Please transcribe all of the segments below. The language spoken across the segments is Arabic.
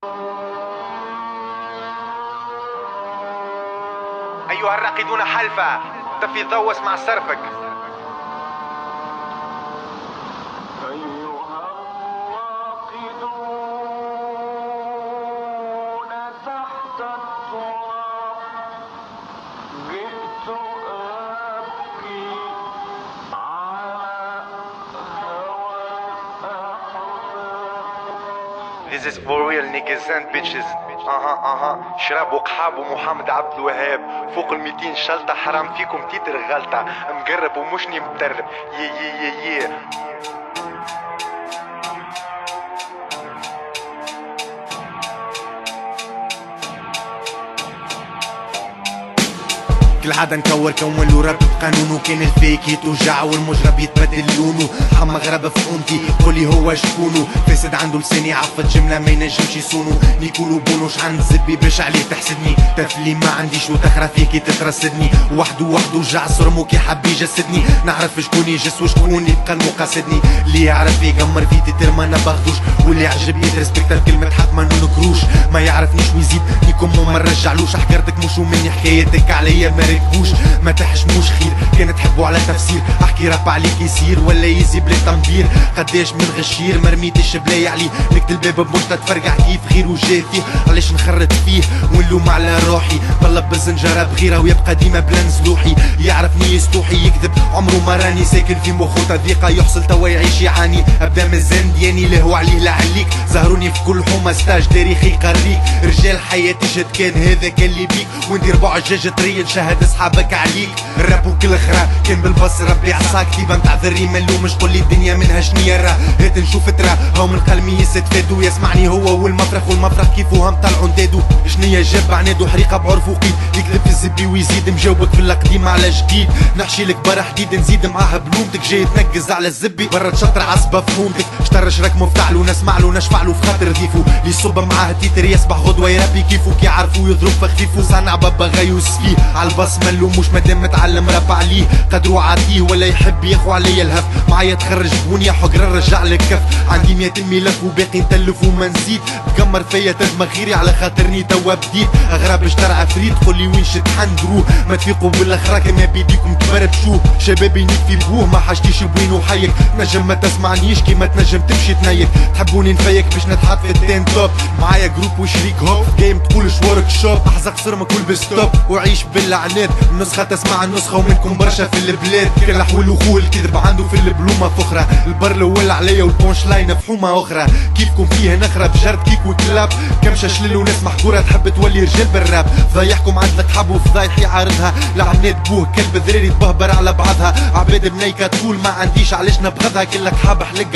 أيها الراقدون حلفا تفي ضوس مع سرفك. This is for real niggas and bitches. شراب وقحاب ومحمد عبد الوهاب فوق ال200 شلطة. حرام فيكم تيتر غلطة مقرب ومشني مدرب. يه كالعادة نكور كون له رب بقانونه. كان الفيك يتوجع والمجرب يتبدل لونه. حما غرابة في أمتي قولي هو شكونه. فاسد عنده لسان يعفض جملة ما ينجمش يصونه. نيكولو بونوش عند زبي باش عليه تحسدني. تفلي ما عنديش وتخرى فيك تترصدني. وحده جع صرمو كي حب يجسدني. نعرف شكون يجس وشكون اللي بقى المقاصدني. اللي يعرف يقمر في تتر ما نبغدوش. واللي عجبني يترسبكتر كلمة حق ما نكروش. ما يعرفنيش ويزيد نيكم وما نرجعلوش. حكرتك مش ومني حكايتك عليا ما ركبوش. ما تحشموش خير كان تحبوا على تفسير. احكي راب عليك يسير ولا يزي بلا تنبير. قداش من غشير مرميتش بلاي عليه. نكت الباب بمشطة تفرقع كيف غير وجاي فيه. علاش نخرط فيه ونلوم على روحي. طلب بالزنجرة بغيره ويبقى ديما بلا نزلوحي. يعرفني يستوحي يكذب عمره ما راني ساكن في مخو تضيقة. يحصل توا يعيش يعاني. ابدا من الزندياني لهو عليه لعليك. زهروني في كل حومة ستاج تاريخي قريك. رجال حياتي شد كان هذا كان اللي بيك. وندير ربع جاج طريا نشهد اصحابك عليك. الراب وكل خرا كان بالبص ربي عصاك. ديما نتاع ذري ملو مش تقولي الدنيا منها شنيا راه. هات نشوف ترى هو من قلمي يستفادو. يسمعني هو والمفرخ كيفو هم طلعوا ندادو. شنيا جاب عنادو حريقه بعرف وقيد. يكذب في الزبي ويزيد مجاوبك في القديم على جديد. نحشي لك برا حديد نزيد معاه بلومتك. جاي تنقز على الزبي برا تشطر عصبه فهمتك. اشترى شرك مفتعلو نسمعلو نشفعلو في خاطر ضيفو. اللي يصب معاه تيتر يصبح غدوه يربي كيفو. كي يعرفو يضرب في خفيفو. صنع بابا غيوس فيه عالبص ملو مش مادام متعلم راب عليه. قدروا عاديه ولا يحب ياخو عليا الهف. معايا تخرج بونيا حقرا رجع لك كف. عندي 100 ملف وباقي نتلف وما نزيد. تكمر فيا تدمغ غيري على خاطرني توا بديت. اغراب اشترى عفريت قولي وين شتحندرو. ما تفيقوا بالاخرى كما بيديكم تبربشوه. شبابي نكفي بوه ما حاجتيش بوينو حيك. نجم ما تسمعنيش كيما تنجم تمشي تنيك. تحبوني نفيك باش نتحط في التين توب. معايا جروب وشريك هوب جيم تقولش ورك شوب. احزق صرمك والبستوب وعيش باللعنات. النسخة تسمع النسخة ومنكم برشا في البلاد. كان حول وخول الكذب عنده في البلومة فخرة. البر الاول عليا والبونش لاين في حومة اخرى. كيفكم فيه نخرب جرد كيك وكلاب. كمشة شلل وناس محقورة تحب تولي رجال بالراب. فضايحكم عندك حب وفضايح يعارضها. لعنات بوه كلب ذراري تبهبر على بعضها. عباد بنيكة تقول ما عنديش علاش نبغضها. كلك حاب حلق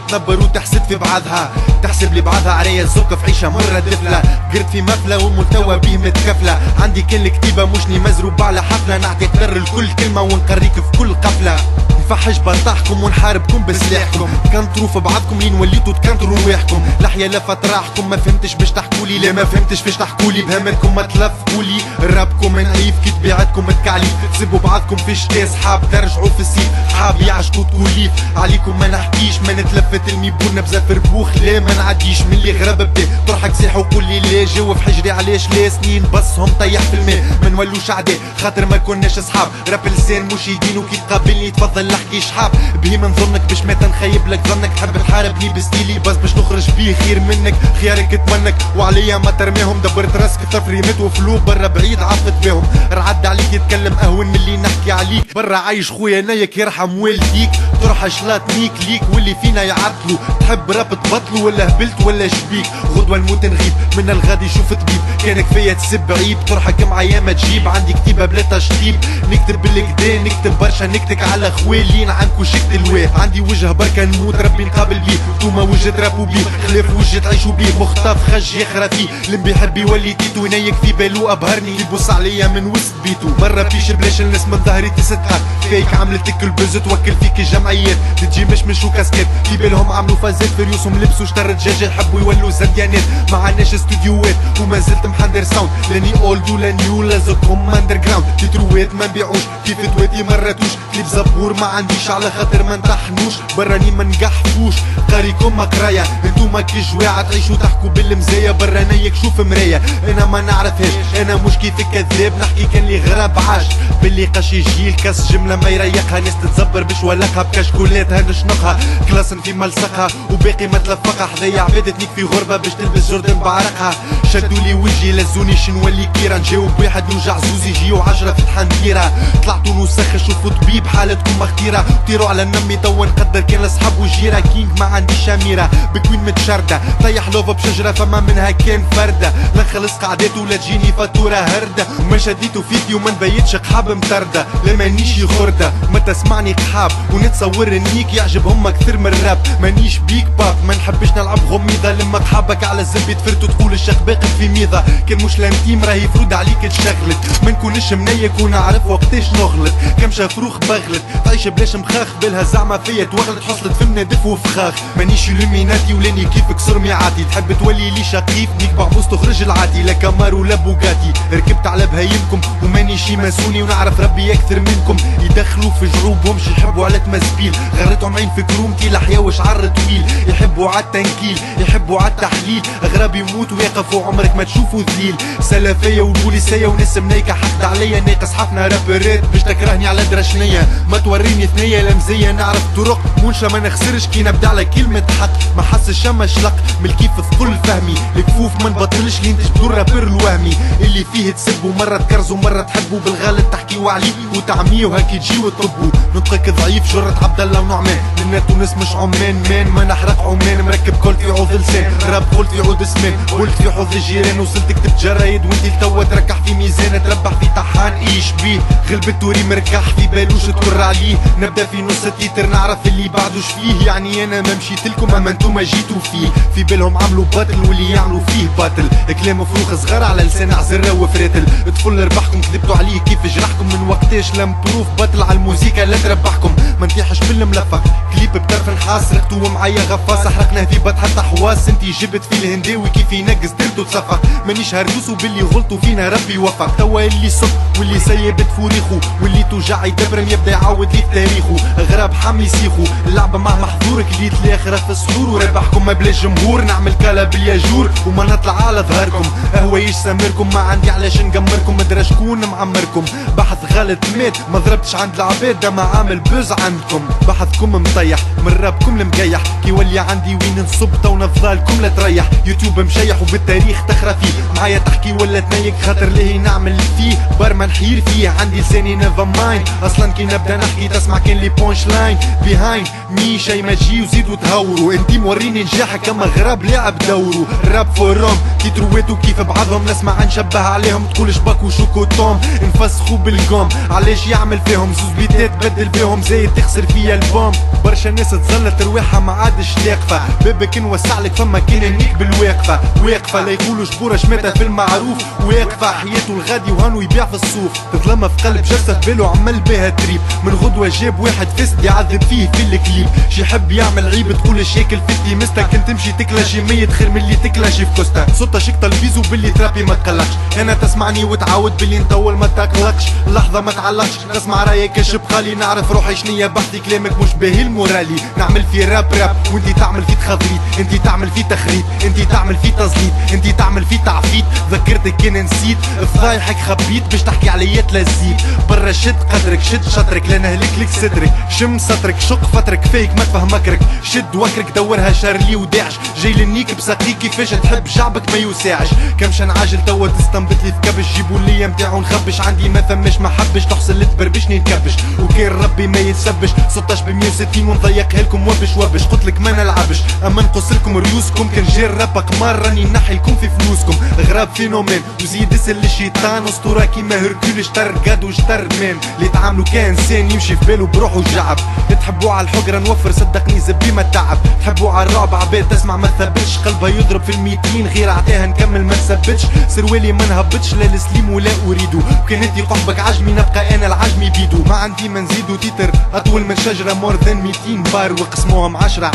تنبر وتحسد في بعضها. تحسب لي بعضها عليا الزوكة في عيشة مرة دفلة. قرد في مفلة والملتوى بيه متكفلة. عندي كل الكتيبة مشني مزروب على حفلة. نعطي قدر لكل كلمة ونقريك في كل قفلة. نفحش بطاحكم ونحاربكم بسلاحكم. كنطروا في بعضكم لين وليتوا تكنتروا رواحكم. لحيا لفت راحكم ما فهمتش باش تحكولي. لا ما فهمتش باش تحكولي. بهمتكم ما تلفقولي. رابكم نعيف كي طبيعتكم تكعلي. تسبوا بعضكم في الشتا صحاب ترجعوا في السيف. صحاب يعشقوا توليف عليكم ما نحكيش. ما نتلفت الميبون نبزة في ربوخ. لا ما نعديش من اللي غراب بدا تضحك سيح وقولي لا. جاوا في حجري علاش لا سنين بصهم طيح في الماء. ما نولوش اعداء خاطر ما كناش اصحاب. راب لسان مش يدين وكي تقابلني تفضل نحكي شحاب. بهي من ظنك باش ما تنخيب لك ظنك. تحب تحاربني بستيلي بس باش نخرج بيه خير منك. خيارك تمنك وعليا ما ترميهم. دبرت راسك طفري مت وفلو برا بعيد عفت بيهم. رعد عليك يتكلم اهون من اللي نحكي عليك. برا عايش خويا نايك يرحم والديك. تروح شلاط نيك ليك واللي فينا يعطلوا. تحب راب تبطلوا ولا هبلت ولا شبيك. غدوة نموت نغيب من الغادي شوف طبيب. كان كفاية تسب عيب تضحك معايا ما تجيب. عندي كتيبة بلا تشطيب نكتب بالكدا. نكتب برشا نكتك على خوالين عنكو شكت الواه. عندي وجه بركة نموت ربي نقابل بيه. نتوما وجه ترابوا بيه خلاف وجه تعيشوا بيه. مخطف خج يخرى فيه اللي بيحب يولي تيتو. نايك في بالو ابهرني يبص عليا من وسط بيتو. مرة فيش بلاش الناس من ظهري تستحق. فيك عملتك البز توكل فيك الجمعيات. تجي مش وكاسكيت في بالهم عملوا فازات في ريوسهم. لبسوا شطر دجاجة يحبوا يولوا زنديانات. ما عناش استوديوهات وما زلت محندر ساوند. لاني اولد ولا نيو لازم كوماندر جراوند تيتروات ما نبيعوش كيف تواتي مراتوش كليب زبور ما عنديش على خاطر ما نطحنوش براني ما نقحفوش قاريكم قرايه انتوما كي جواعة تعيشوا تحكوا بالمزايا برا نيك شوف مرايه انا ما نعرفهاش انا مش كيف كذاب نحكي كان لي غراب عاش باللي قاش يجي الكاس جمله ما يريقها ناس تتزبر بشوالقها بكشكولاتها نشنقها كلاس في ملصقها وباقي ما تلفقها حذايا عبادتنيك في غربه باش تلبس جردن بعرقها شدوا لي وجهي لزوني شنولي كيرا نجاوب واحد وجع زوز يجيو 10 في تحنديره طلعتوا نسخ شوفوا طبيب حالتكم مختيره طيروا على النمي توا نقدر كان اصحاب وجيره كينج ما عنديش اميره بكوين متشرده طيح لوفا بشجره فما منها كان فرده لا نخلص قعدات ولا تجيني فاتوره هرده وما شديتو فيدي وما نبيتش قحاب مطرده لا مانيش خرده ما تسمعني قحاب ونتصور انيك يعجبهم اكثر من الراب مانيش بيك باب ما نحبش نلعب غميضه لما قحابك على الزب يتفرت وتقول الشيخ باقي في ميضه كان مش لانتيم راهي يفرض عليك تشغلت ما نكونش منيك ونعرف وقتاش نغلط كم شافروخ بغلط تعيش بلاش مخاخ بالها زعما فيا توغلط حصلت فمنا دف وفخاخ مانيش الوميناتي ولاني كيفك سرميعاتي تحب تولي لي شقيف نيك بعبوس تخرج العاتي لا كامار ولا بوغاتي ركبت على بهايمكم ومانيش ماسوني ونعرف ربي اكثر منكم يدخلوا في جروبهمش يحبوا على تمزبيل غرتهم عين في كرومتي لحيا وشعر طويل يحبوا على التنكيل يحبوا على التحليل غراب يموت ويقفوا عمرك ما تشوفوا ذليل سلفيه وبوليسيه وناس منيكه حقد عليا ناقص حفنا رابرات باش تكرهني على درشنيه ما توريني ثنيه لمزيه نعرف طرق منشا ما نخسرش كي نبدا على كلمه حق ما حسش شما شلق من الكيف ثقل فهمي الكفوف ما نبطلش لين تجبدوا الرابر الوهمي اللي فيه تسبوا مره تكرزوا مره تحبوا بالغالب تحكيوا عليه وتعميه وهكي تجيو تطبوا نطقك ضعيف جرة عبد الله ونعمان لان تونس مش عمان مان ما نحرق عمان مركب كل في عوض لسان راب قلت في عود اسمان قلت في حوض الجيران وصلت كتب جرايد وانتي لتوا تركح في ميزان تربح في طحان ايش بيه غلبت توري مركح في بالوش تكر عليه نبدا في نص التيتر نعرف اللي بعدوش فيه يعني انا ما مشيت لكم اما انتوما جيتوا فيه في بالهم عملوا باطل واللي يعملوا فيه باطل كلام فروخ صغار على لسان عزرة وفراتل طفل ربحكم كذبتوا عليه كيف جرحكم من وقتاش لم بروف باطل على الموسيقى لا تربحكم ما نتيحش بالملفه كليب بطرف نحاس رقتوا معايا غفاص حرقنا في بط حتى حواس انتي جبت في الهنداوي كيف ينقص درتو تصفى مانيش هردوس وباللي غلطوا فينا ربي يوفق توا اللي صب واللي سيبت فوريخو واللي توجع يدبرم يبدا يعاود ليك تاريخو غراب حمي سيخو اللعبه مع محظور كليت الاخره في الصدور وربحكم ما بلا جمهور نعمل كلا بالياجور وما نطلع على ظهركم هو ايش سامركم ما عندي علاش نقمركم مدرى شكون معمركم بحث غلط مات ما ضربتش عند العباد ده ما عامل بوز عندكم بحثكم مطيح من رابكم المقيح كي ولي عندي وين نصب تو نفضالكم لا تريح يوتيوب مشيح وبالتاريخ تخرى فيه معايا تحكي ولا تنيك خاطر ليه نعمل فيه بار ما نحير فيه عندي لساني نيفر مايند اصلا كي نبدا نحكي تسمع كان لي بونش لاين بيهايند مي شي ما تجي وزيدوا تهوروا انتي موريني نجاحك كما غراب لعب دوروا راب فوروم كي ترواتوا كيف بعضهم نسمع نشبه عليهم تقول شباك وشوكو توم نفسخوا بالقوم علاش يعمل فيهم زوز بيتات بدل فيهم زايد تخسر فيا البوم برشا ناس تظلت رواحها ما عادش لاقفه بابك نوسع لك فما كان نيك بالواقفه واقفه لا يقولوا جبوره شماتها في المعروف واقفه حياته الغادي وهانو يبيع في الصوف تظلمها في قلب جسد بالو عمل بها تريب من غدوه جاب واحد فسد يعذب فيه في الكليب شي يحب يعمل عيب تقول الشاكل في مستا كنت تمشي تكلا شي ميت خير من اللي تكلا شي في كوستا صوتها شكتا البيزو باللي ترابي ما تقلقش انا تسمعني وتعاود باللي نطول ما تقلقش لحظه ما تعلقش نسمع رايك كشب خالي نعرف روحي شنيا بحثي كلامك مش باهي المورالي نعمل في راب وانتي تعمل في تخضريت انتي تعمل في تخريط انتي تعمل في تزليط انتي تعمل في تعفيت ذكرتك كان نسيت فضايحك خبيت باش تحكي عليا تلزيت برا شد قدرك شد شطرك لا نهلك لك صدرك شم سطرك شق فترك فيك ما تفهم مكرك شد وكرك دورها شارلي وداعش جاي للنيك بساقيك كيفاش تحب شعبك ما يساعش كمش نعاجل توا تستنبط لي في كبش جيبوا لي متاعو نخبش عندي ما ثمش ما حبش تحصل تبربشني نكبش وكان ربي ما يتسبش 16 ب 160 ونضيقها لكم وبش قلتلك ما نلعبش اما نقص لكم ريوسكم كان جي الراب قمار راني نحي لكم في فلوسكم غراب فينومين وزيد اسل الشيطان اسطوره كيما هركول اشتر قاد واشتر مان اللي تعاملوا كانسان يمشي في باله بروحه جعب تحبوا على الحقره نوفر صدقني زبي ما تعب تحبوا على الرعب عباد تسمع ما ثبتش قلبها يضرب في الميتين غير تحتها نكمل ما نثبتش سروالي ما نهبطش لا السليم ولا اريدو كان انتي قحبك عجمي نبقى انا العجمي بيدو ما عندي ما نزيدو تيتر اطول من شجره مور ذان 200 بار وقسموهم 10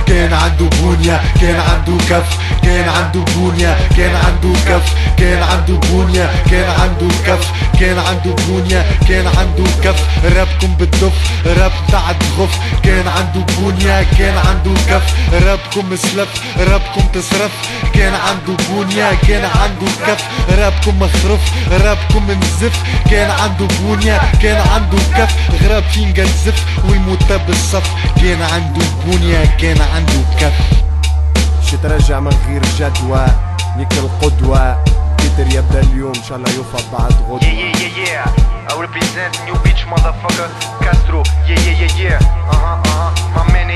كان عنده بونيا كان عنده كف كان عنده بونيا كان عنده كف كان عنده بونيا كان عنده كف كان عنده بونيا كان عنده كف رابكم بالدف راب تاع الغف كان عنده بونيا كان عنده كف رابكم سلف رابكم تصرف كان عنده بونيا كان عنده كف رابكم مخرف رابكم منزف كان عنده بونيا كان عنده كف غراب فين قنزف والموتى بالصف كان عنده بونيا كان عنده كف شي ترجع من غير جدوى نيك القدوة بيتر يبدا اليوم ان شاء الله يوفى بعد غدوة. I represent New Beach motherfucker Castro. My man